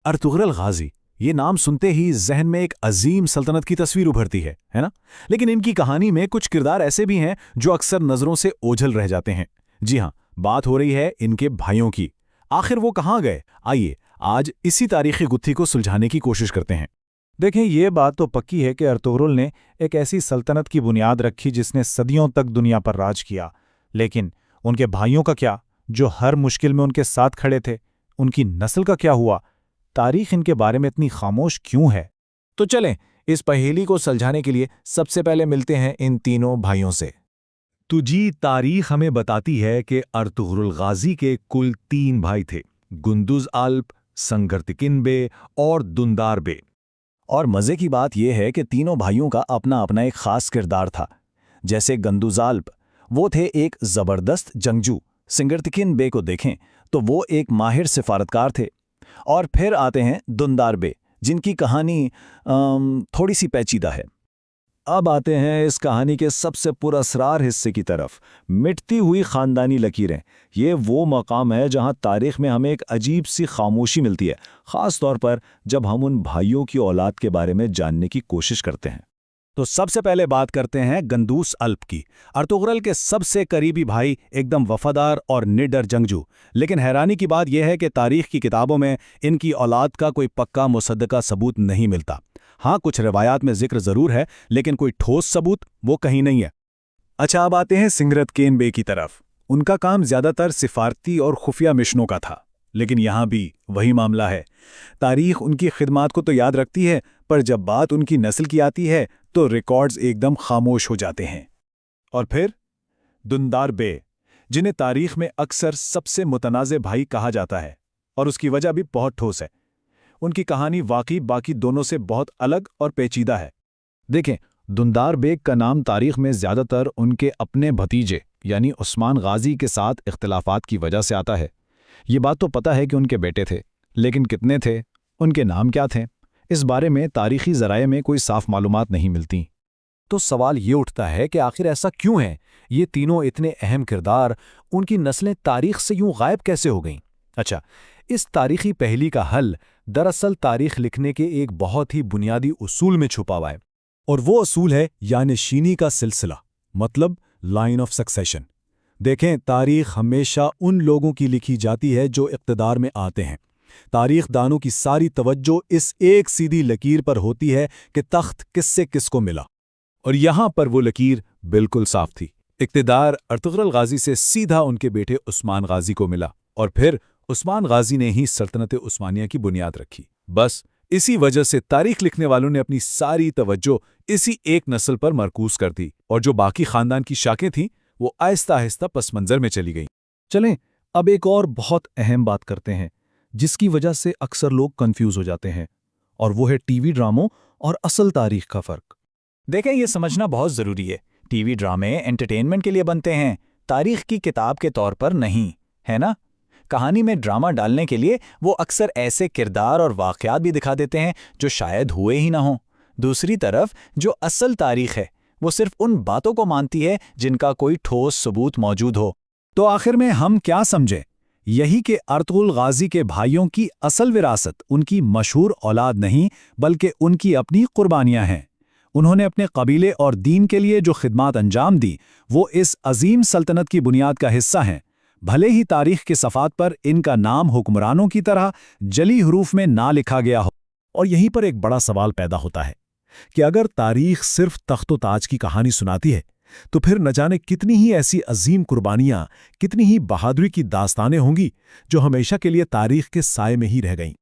Ertugrul Ghazi, یہ نام سنتے ہی ذہن میں ایک عظیم سلطنت کی تصویر ابھرتی ہے نا؟ لیکن ان کی کہانی میں کچھ کردار ایسے بھی ہیں جو اکثر نظروں سے اوجھل رہ جاتے ہیں۔ جی ہاں، بات ہو رہی ہے ان کے بھائیوں کی۔ آخر وہ کہاں گئے؟ آئیے آج اسی تاریخی گتھی کو سلجھانے کی کوشش کرتے ہیں۔ دیکھیں، یہ بات تو پکی ہے کہ ارطغرل نے ایک ایسی سلطنت کی بنیاد رکھی جس نے صدیوں تک دنیا پر راج کیا، لیکن ان کے بھائیوں کا کیا، جو ہر مشکل میں ان کے ساتھ کھڑے تھے؟ ان کی نسل کا کیا ہوا؟ تاریخ ان کے بارے میں اتنی خاموش کیوں ہے؟ تو چلیں اس پہیلی کو سلجھانے کے لیے سب سے پہلے ملتے ہیں ان تینوں بھائیوں سے۔ تو جی، تاریخ ہمیں بتاتی ہے کہ ارطغرل غازی کے کل 3 بھائی تھے: گندز الپ، سنگرتکن بے اور دندار بے۔ اور مزے کی بات یہ ہے کہ تینوں بھائیوں کا اپنا اپنا ایک خاص کردار تھا۔ جیسے گندوزالپ، وہ تھے ایک زبردست جنگجو۔ سنگرتکن بے کو دیکھیں تو وہ ایک ماہر سفارتکار تھے۔ اور پھر آتے ہیں دندار بے، جن کی کہانی تھوڑی سی پیچیدہ ہے۔ اب آتے ہیں اس کہانی کے سب سے پراسرار حصے کی طرف، مٹتی ہوئی خاندانی لکیریں۔ یہ وہ مقام ہے جہاں تاریخ میں ہمیں ایک عجیب سی خاموشی ملتی ہے، خاص طور پر جب ہم ان بھائیوں کی اولاد کے بارے میں جاننے کی کوشش کرتے ہیں۔ تو سب سے پہلے بات کرتے ہیں گندوس الپ کی، ارطغرل کے سب سے قریبی بھائی، ایک دم وفادار اور نڈر جنگجو۔ لیکن حیرانی کی بات یہ ہے کہ تاریخ کی کتابوں میں ان کی اولاد کا کوئی پکا مصدقہ ثبوت نہیں ملتا۔ ہاں، کچھ روایات میں ذکر ضرور ہے، لیکن کوئی ٹھوس ثبوت وہ کہیں نہیں ہے۔ اچھا، اب آتے ہیں سنگرتکین بے کی طرف۔ ان کا کام زیادہ تر سفارتی اور خفیہ مشنوں کا تھا، لیکن یہاں بھی وہی معاملہ ہے۔ تاریخ ان کی خدمات کو تو یاد رکھتی ہے، پر جب بات ان کی نسل کی آتی ہے تو ریکارڈز ایک دم خاموش ہو جاتے ہیں۔ اور پھر دندار بے، جنہیں تاریخ میں اکثر سب سے متنازع بھائی کہا جاتا ہے، اور اس کی وجہ بھی بہت ٹھوس ہے۔ ان کی کہانی واقعی باقی دونوں سے بہت الگ اور پیچیدہ ہے۔ دیکھیں، دندار بیگ کا نام تاریخ میں زیادہ تر ان کے اپنے بھتیجے یعنی عثمان غازی کے ساتھ اختلافات کی وجہ سے آتا ہے۔ یہ بات تو پتہ ہے کہ ان کے بیٹے تھے، لیکن کتنے تھے، ان کے نام کیا تھے، اس بارے میں تاریخی ذرائع میں کوئی صاف معلومات نہیں ملتی۔ تو سوال یہ اٹھتا ہے کہ آخر ایسا کیوں ہے؟ یہ تینوں اتنے اہم کردار، ان کی نسلیں تاریخ سے یوں غائب کیسے ہو گئیں؟ اچھا، اس تاریخی پہیلی کا حل دراصل تاریخ لکھنے کے ایک بہت ہی بنیادی اصول میں چھپا ہوا ہے، اور وہ اصول ہے یانشینی کا سلسلہ، مطلب لائن آف سکسیشن۔ دیکھیں، تاریخ ہمیشہ ان لوگوں کی لکھی جاتی ہے جو اقتدار میں آتے ہیں۔ تاریخ دانوں کی ساری توجہ اس ایک سیدھی لکیر پر ہوتی ہے کہ تخت کس سے کس کو ملا، اور یہاں پر وہ لکیر بالکل صاف تھی۔ اقتدار ارطغرل غازی سے سیدھا ان کے بیٹے عثمان غازی کو ملا، اور پھر عثمان غازی نے ہی سلطنت عثمانیہ کی بنیاد رکھی۔ بس اسی وجہ سے تاریخ لکھنے والوں نے اپنی ساری توجہ اسی ایک نسل پر مرکوز کر دی، اور جو باقی خاندان کی شاخیں تھیں وہ آہستہ آہستہ پس منظر میں چلی گئیں۔ چلیں اب ایک اور بہت اہم بات کرتے ہیں، جس کی وجہ سے اکثر لوگ کنفیوز ہو جاتے ہیں، اور وہ ہے ٹی وی ڈراموں اور اصل تاریخ کا فرق۔ دیکھیں، یہ سمجھنا بہت ضروری ہے۔ ٹی وی ڈرامے انٹرٹینمنٹ کے لیے بنتے ہیں، تاریخ کی کتاب کے طور پر نہیں، ہے نا؟ کہانی میں ڈرامہ ڈالنے کے لیے وہ اکثر ایسے کردار اور واقعات بھی دکھا دیتے ہیں جو شاید ہوئے ہی نہ ہوں۔ دوسری طرف جو اصل تاریخ ہے وہ صرف ان باتوں کو مانتی ہے جن کا کوئی ٹھوس ثبوت موجود ہو۔ تو آخر میں ہم کیا سمجھیں؟ یہی کہ ارطغرل غازی کے بھائیوں کی اصل وراثت ان کی مشہور اولاد نہیں، بلکہ ان کی اپنی قربانیاں ہیں۔ انہوں نے اپنے قبیلے اور دین کے لیے جو خدمات انجام دی، وہ اس عظیم سلطنت کی بنیاد کا حصہ ہیں۔ بھلے ہی تاریخ کے صفحات پر ان کا نام حکمرانوں کی طرح جلی حروف میں نہ لکھا گیا ہو۔ اور یہیں پر ایک بڑا سوال پیدا ہوتا ہے کہ اگر تاریخ صرف تخت و تاج کی کہانی سناتی ہے، تو پھر نہ جانے کتنی ہی ایسی عظیم قربانیاں، کتنی ہی بہادری کی داستانیں ہوں گی جو ہمیشہ کے لیے تاریخ کے سائے میں ہی رہ گئیں۔